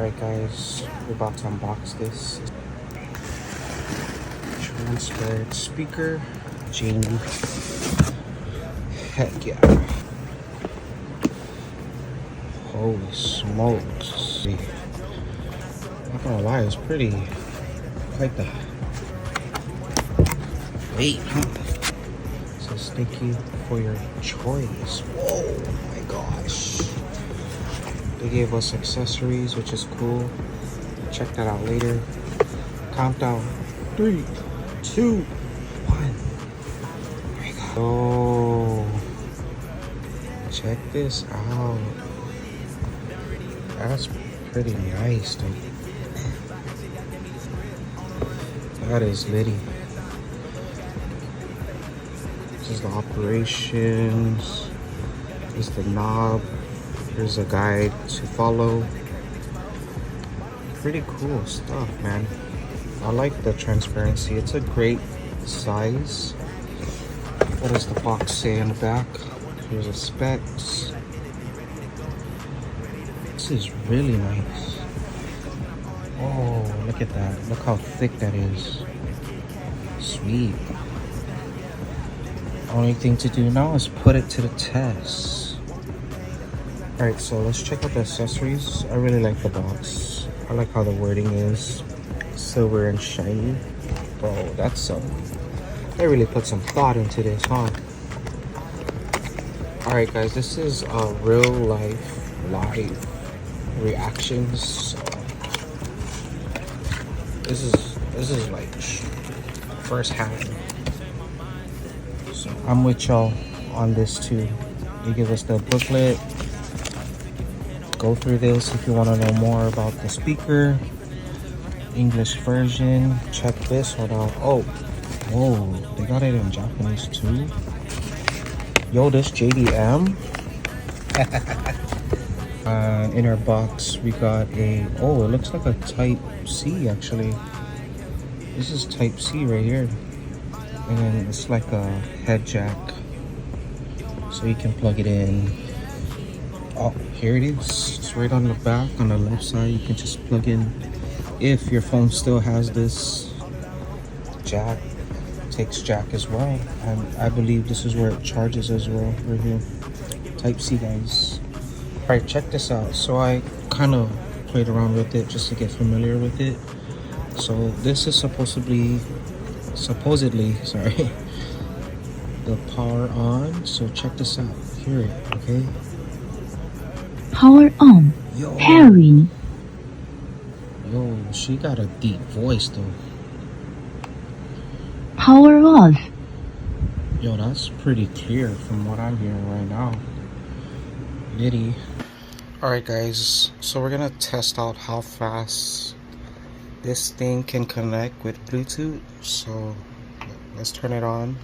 Alright guys, we're about to unbox this transparent speaker. JAYINE. Heck yeah. Holy smokes. Not gonna lie, it's pretty like the weight, huh? It says thank you for your choice. Whoa my gosh. They gave us accessories, which is cool. Check that out later. Countdown. 3, 2, 1. There we go. Oh, check this out. That's pretty nice, dude. That is litty. This is the operations. This is the knob. Here's a guide to follow. Pretty cool stuff, man. I like the transparency. It's a great size. What does the box say on the back? Here's the specs. This is really nice. Oh, look at that. Look how thick that is. Sweet. Only thing to do now is put it to the test. Alright, so let's check out the accessories. I really like the box. I like how the wording is silver and shiny. Bro, that's some... They really put some thought into this, huh? Alright guys, this is real life live reactions. This is like first hand. So I'm with y'all on this too. They give us the booklet. Go through this if you want to know more about the speaker. English version. Check this one out. Oh, whoa, they got it in Japanese too. Yo, this JDM. In our box we got a, oh, it looks like a type C actually. This is type C right here, and then it's like a head jack, so you can plug it in. Oh, here it is. It's right on the back on the left side. You can just plug in if your phone still has this jack. Takes jack as well, and I believe this is where it charges as well, right here. Type C, guys. All right, check this out. So I kind of played around with it just to get familiar with it. So this is supposedly sorry, the power on. So check this out. Hear it, okay? Power on. Yo, Pairing. yo, she got a deep voice though. Power off. Yo, that's pretty clear from what I'm hearing right now. Nitty. Alright guys, so we're gonna test out how fast this thing can connect with Bluetooth. So let's turn it on.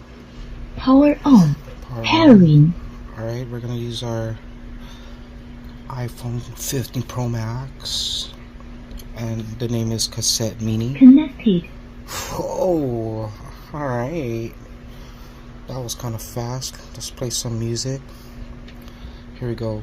Power on. Power Pairing. Alright, we're gonna use our iPhone 15 Pro Max, and the name is Cassette Mini. Connected. Oh, alright. That was kind of fast. Let's play some music. Here we go.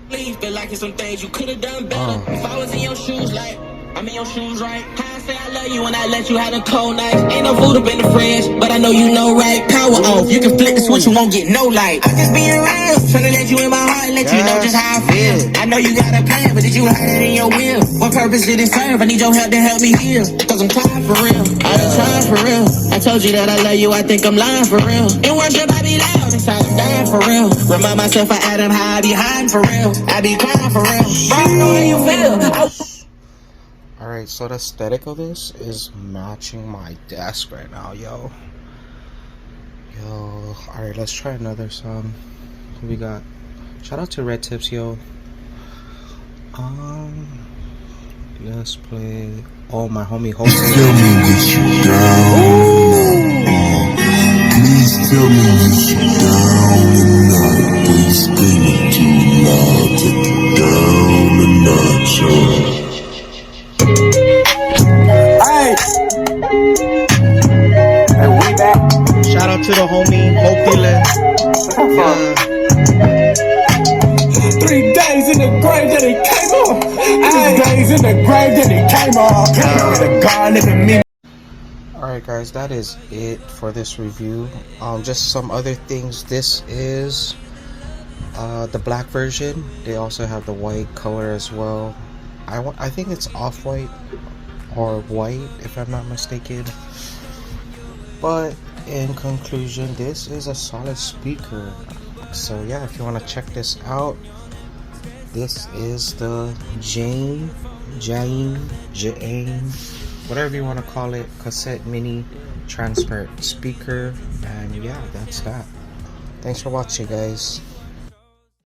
Feel like it's some things you could have done better. If I was in your shoes, like I'm in your shoes, right? How I say I love you when I let you have a cold night. Ain't no food up in the fridge, but I know you know, right? Power off. You can flip the switch, you won't get no light. I just being real, trying to let you in my heart and let you know just how I feel. I know you got a plan, but did you have it in your will? What purpose did it serve? I need your help to help me heal. Cause I'm tired for real. I've been trying for real. I told you that I love you, I think I'm lying for real. In worship, I be loud, inside I'm dying for real. Remind myself of Adam, how I be hiding for real. I be crying for real. Bro, I know how you feel. Alright, so the aesthetic of this is matching my desk right now, yo. Yo, alright, let's try another song. Who we got? Shout out to Redtips, yo. Let's play. Oh, my homie Jose. Tell me that you down. Please tell me that you down tonight. They screaming too loud. Take it down a notch. Hey, we back. Shout out to the homie Hopile. 3 days in the grave that he came on. 3 days in the grave, then it came off. The God living me. Alright guys, that is it for this review. Just some other things. This is the black version. They also have the white color as well. I think it's off-white or white if I'm not mistaken. But in conclusion, this is a solid speaker. So yeah, if you want to check this out, this is the JAYINE, whatever you want to call it, cassette mini transparent speaker. And yeah, that's that. Thanks for watching, guys.